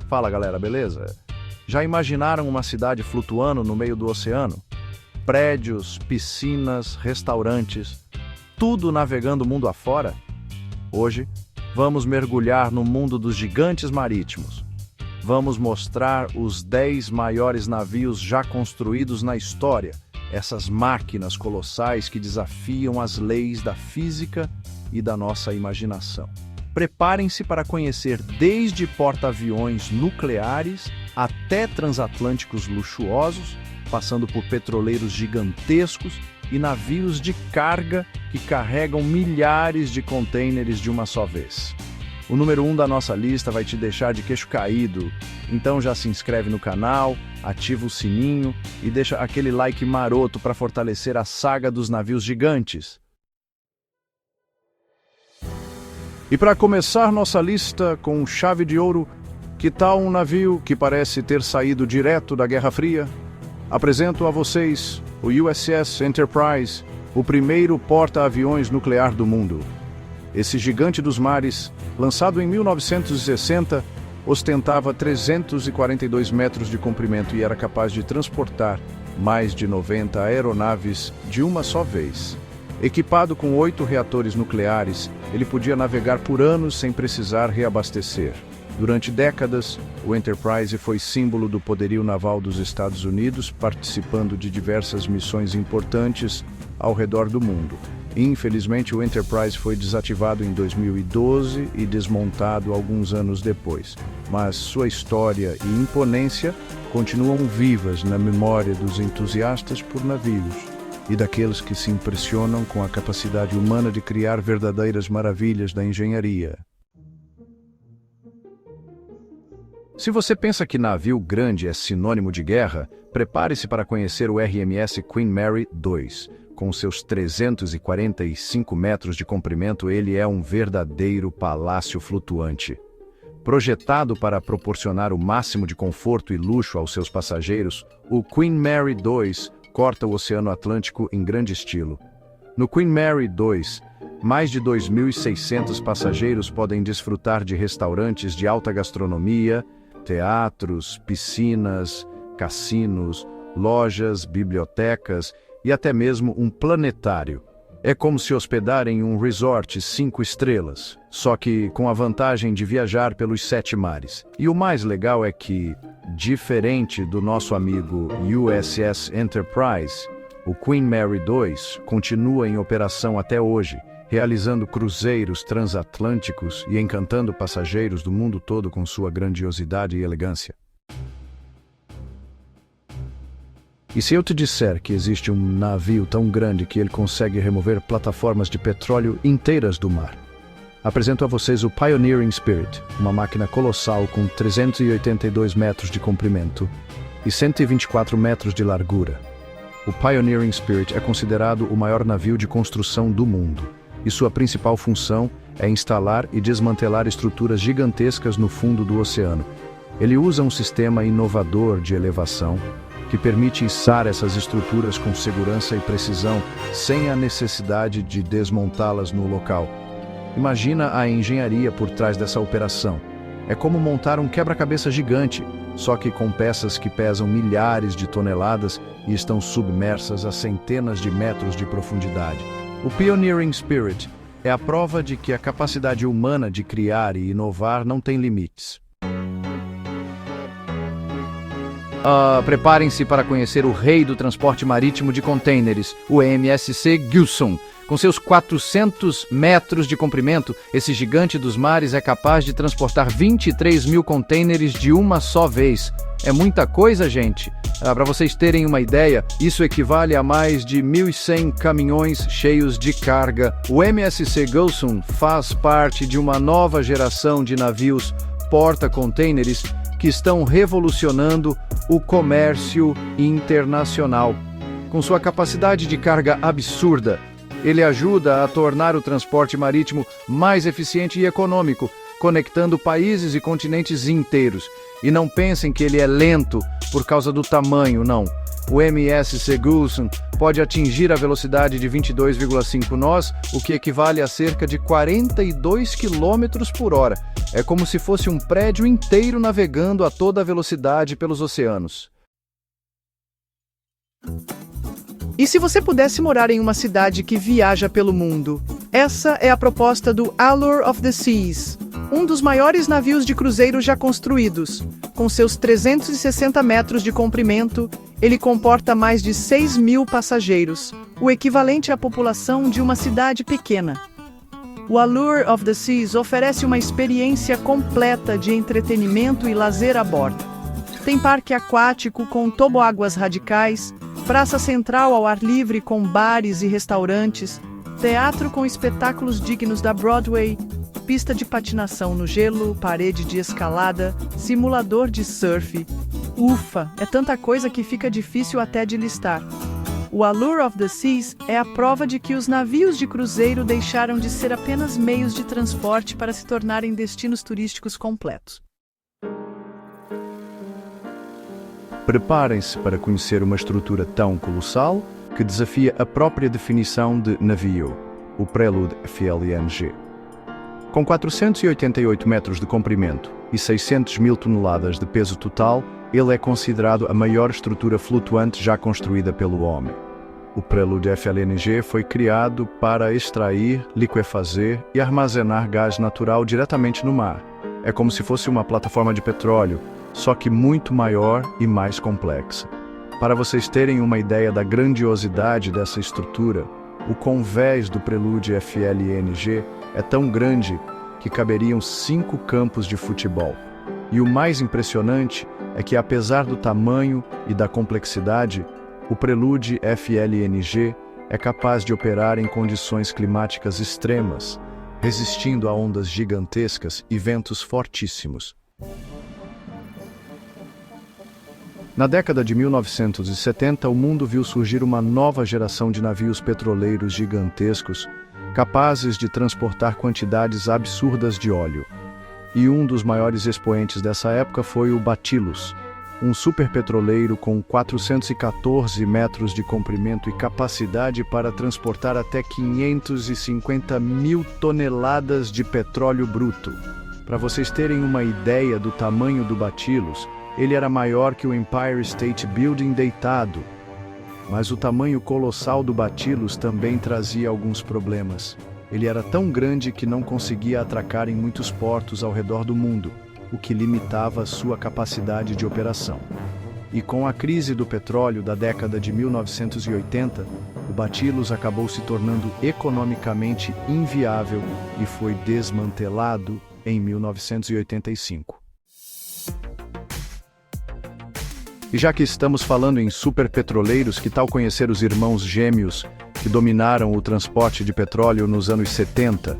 Fala galera, beleza? Já imaginaram uma cidade flutuando no meio do oceano? Prédios, piscinas, restaurantes, tudo navegando mundo afora? Hoje, vamos mergulhar no mundo dos gigantes marítimos. Vamos mostrar os 10 maiores navios já construídos na história, essas máquinas colossais que desafiam as leis da física e da nossa imaginação. Preparem-se para conhecer desde porta-aviões nucleares até transatlânticos luxuosos, passando por petroleiros gigantescos e navios de carga que carregam milhares de contêineres de uma só vez. O número 1 da nossa lista vai te deixar de queixo caído, então já se inscreve no canal, ativa o sininho e deixa aquele like maroto para fortalecer a saga dos navios gigantes. E para começar nossa lista com chave de ouro, que tal um navio que parece ter saído direto da Guerra Fria? Apresento a vocês o USS Enterprise, o primeiro porta-aviões nuclear do mundo. Esse gigante dos mares, lançado em 1960, ostentava 342 metros de comprimento e era capaz de transportar mais de 90 aeronaves de uma só vez. Equipado com 8 reatores nucleares, ele podia navegar por anos sem precisar reabastecer. Durante décadas, o Enterprise foi símbolo do poderio naval dos Estados Unidos, participando de diversas missões importantes ao redor do mundo. Infelizmente, o Enterprise foi desativado em 2012 e desmontado alguns anos depois. Mas sua história e imponência continuam vivas na memória dos entusiastas por navios e daqueles que se impressionam com a capacidade humana de criar verdadeiras maravilhas da engenharia. Se você pensa que navio grande é sinônimo de guerra, prepare-se para conhecer o RMS Queen Mary II. Com seus 345 metros de comprimento, ele é um verdadeiro palácio flutuante. Projetado para proporcionar o máximo de conforto e luxo aos seus passageiros, o Queen Mary II corta o Oceano Atlântico em grande estilo. No Queen Mary II, mais de 2.600 passageiros podem desfrutar de restaurantes de alta gastronomia, teatros, piscinas, cassinos, lojas, bibliotecas e até mesmo um planetário. É como se hospedar em um resort 5 estrelas, só que com a vantagem de viajar pelos 7 mares. E o mais legal é que, diferente do nosso amigo USS Enterprise, o Queen Mary II continua em operação até hoje, realizando cruzeiros transatlânticos e encantando passageiros do mundo todo com sua grandiosidade e elegância. E se eu te disser que existe um navio tão grande que ele consegue remover plataformas de petróleo inteiras do mar? Apresento a vocês o Pioneering Spirit, uma máquina colossal com 382 metros de comprimento e 124 metros de largura. O Pioneering Spirit é considerado o maior navio de construção do mundo, e sua principal função é instalar e desmantelar estruturas gigantescas no fundo do oceano. Ele usa um sistema inovador de elevação que permite içar essas estruturas com segurança e precisão, sem a necessidade de desmontá-las no local. Imagina a engenharia por trás dessa operação. É como montar um quebra-cabeça gigante, só que com peças que pesam milhares de toneladas e estão submersas a centenas de metros de profundidade. O Pioneering Spirit é a prova de que a capacidade humana de criar e inovar não tem limites. Preparem-se para conhecer o rei do transporte marítimo de contêineres, o MSC Gilson. Com seus 400 metros de comprimento, esse gigante dos mares é capaz de transportar 23 mil contêineres de uma só vez. É muita coisa, gente. Para vocês terem uma ideia, isso equivale a mais de 1.100 caminhões cheios de carga. O MSC Gilson faz parte de uma nova geração de navios porta-contêineres que estão revolucionando o comércio internacional. Com sua capacidade de carga absurda, ele ajuda a tornar o transporte marítimo mais eficiente e econômico, conectando países e continentes inteiros. E não pensem que ele é lento por causa do tamanho, não. O MSC Gilson pode atingir a velocidade de 22,5 nós, o que equivale a cerca de 42 km por hora. É como se fosse um prédio inteiro navegando a toda velocidade pelos oceanos. E se você pudesse morar em uma cidade que viaja pelo mundo? Essa é a proposta do Allure of the Seas, um dos maiores navios de cruzeiro já construídos. Com seus 360 metros de comprimento, ele comporta mais de 6.000 passageiros, o equivalente à população de uma cidade pequena. O Allure of the Seas oferece uma experiência completa de entretenimento e lazer a bordo. Tem parque aquático com toboáguas radicais, praça central ao ar livre com bares e restaurantes, teatro com espetáculos dignos da Broadway, pista de patinação no gelo, parede de escalada, simulador de surf. Ufa, é tanta coisa que fica difícil até de listar. O Allure of the Seas é a prova de que os navios de cruzeiro deixaram de ser apenas meios de transporte para se tornarem destinos turísticos completos. Preparem-se para conhecer uma estrutura tão colossal que desafia a própria definição de navio, o Prelude FLNG. Com 488 metros de comprimento e 600.000 toneladas de peso total, ele é considerado a maior estrutura flutuante já construída pelo homem. O Prelude FLNG foi criado para extrair, liquefazer e armazenar gás natural diretamente no mar. É como se fosse uma plataforma de petróleo, só que muito maior e mais complexa. Para vocês terem uma ideia da grandiosidade dessa estrutura, o convés do Prelude FLNG é tão grande que caberiam 5 campos de futebol. E o mais impressionante é que, apesar do tamanho e da complexidade, o Prelude FLNG é capaz de operar em condições climáticas extremas, resistindo a ondas gigantescas e ventos fortíssimos. Na década de 1970, o mundo viu surgir uma nova geração de navios petroleiros gigantescos, capazes de transportar quantidades absurdas de óleo. E um dos maiores expoentes dessa época foi o Batylus, um superpetroleiro com 414 metros de comprimento e capacidade para transportar até 550.000 toneladas de petróleo bruto. Para vocês terem uma ideia do tamanho do Batylus, ele era maior que o Empire State Building deitado. Mas o tamanho colossal do Batylus também trazia alguns problemas. Ele era tão grande que não conseguia atracar em muitos portos ao redor do mundo, o que limitava sua capacidade de operação. E com a crise do petróleo da década de 1980, o Batylus acabou se tornando economicamente inviável e foi desmantelado em 1985. E já que estamos falando em superpetroleiros, que tal conhecer os irmãos gêmeos que dominaram o transporte de petróleo nos anos 70?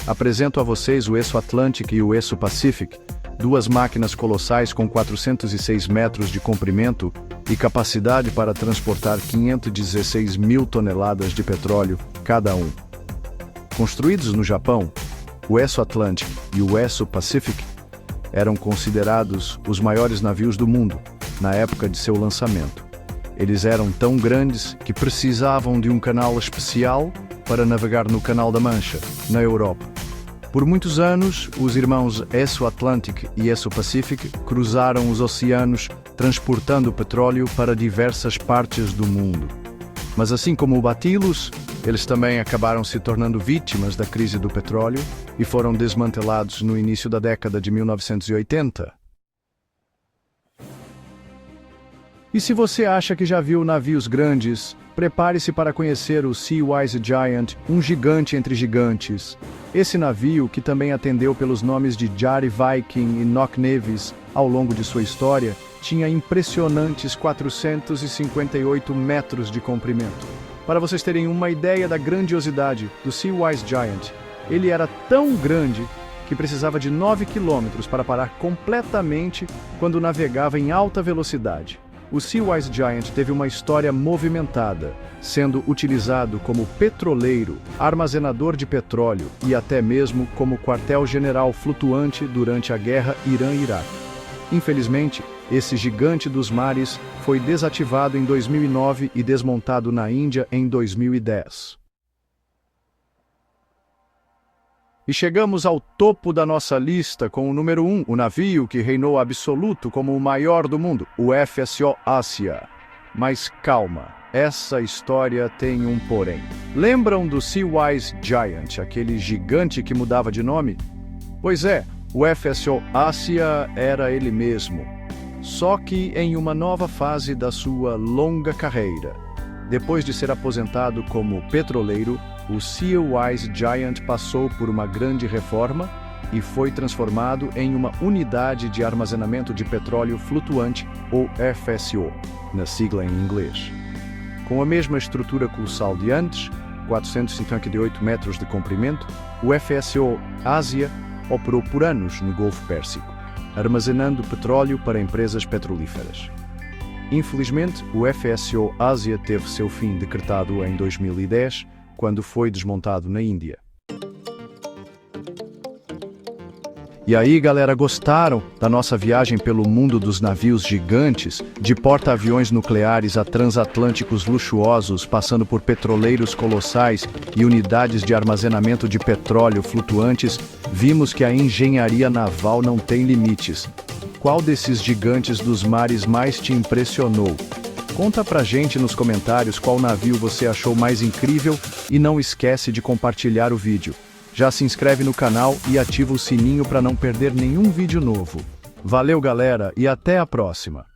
Apresento a vocês o Esso Atlantic e o Esso Pacific, duas máquinas colossais com 406 metros de comprimento e capacidade para transportar 516.000 toneladas de petróleo cada um. Construídos no Japão, o Esso Atlantic e o Esso Pacific eram considerados os maiores navios do mundo na época de seu lançamento. Eles eram tão grandes que precisavam de um canal especial para navegar no Canal da Mancha, na Europa. Por muitos anos, os irmãos Esso Atlantic e Esso Pacific cruzaram os oceanos, transportando petróleo para diversas partes do mundo. Mas assim como o Batylus, eles também acabaram se tornando vítimas da crise do petróleo e foram desmantelados no início da década de 1980. E se você acha que já viu navios grandes, prepare-se para conhecer o Seawise Giant, um gigante entre gigantes. Esse navio, que também atendeu pelos nomes de Jari Viking e Knocknevis ao longo de sua história, tinha impressionantes 458 metros de comprimento. Para vocês terem uma ideia da grandiosidade do Seawise Giant, ele era tão grande que precisava de 9 quilômetros para parar completamente quando navegava em alta velocidade. O Seawise Giant teve uma história movimentada, sendo utilizado como petroleiro, armazenador de petróleo e até mesmo como quartel-general flutuante durante a guerra Irã-Iraque. Infelizmente, esse gigante dos mares foi desativado em 2009 e desmontado na Índia em 2010. E chegamos ao topo da nossa lista com o número 1, o navio que reinou absoluto como o maior do mundo, o FSO Ásia. Mas calma, essa história tem um porém. Lembram do Seawise Giant, aquele gigante que mudava de nome? Pois é, o FSO Ásia era ele mesmo, só que em uma nova fase da sua longa carreira. Depois de ser aposentado como petroleiro, o Seawise Giant passou por uma grande reforma e foi transformado em uma unidade de armazenamento de petróleo flutuante, ou FSO, na sigla em inglês. Com a mesma estrutura colossal de antes, 458 metros de comprimento, o FSO Ásia operou por anos no Golfo Pérsico, armazenando petróleo para empresas petrolíferas. Infelizmente, o FSO Ásia teve seu fim decretado em 2010, quando foi desmontado na Índia. E aí, galera, gostaram da nossa viagem pelo mundo dos navios gigantes, de porta-aviões nucleares a transatlânticos luxuosos, passando por petroleiros colossais e unidades de armazenamento de petróleo flutuantes? Vimos que a engenharia naval não tem limites. Qual desses gigantes dos mares mais te impressionou? Conta pra gente nos comentários qual navio você achou mais incrível e não esquece de compartilhar o vídeo. Já se inscreve no canal e ativa o sininho para não perder nenhum vídeo novo. Valeu, galera, e até a próxima!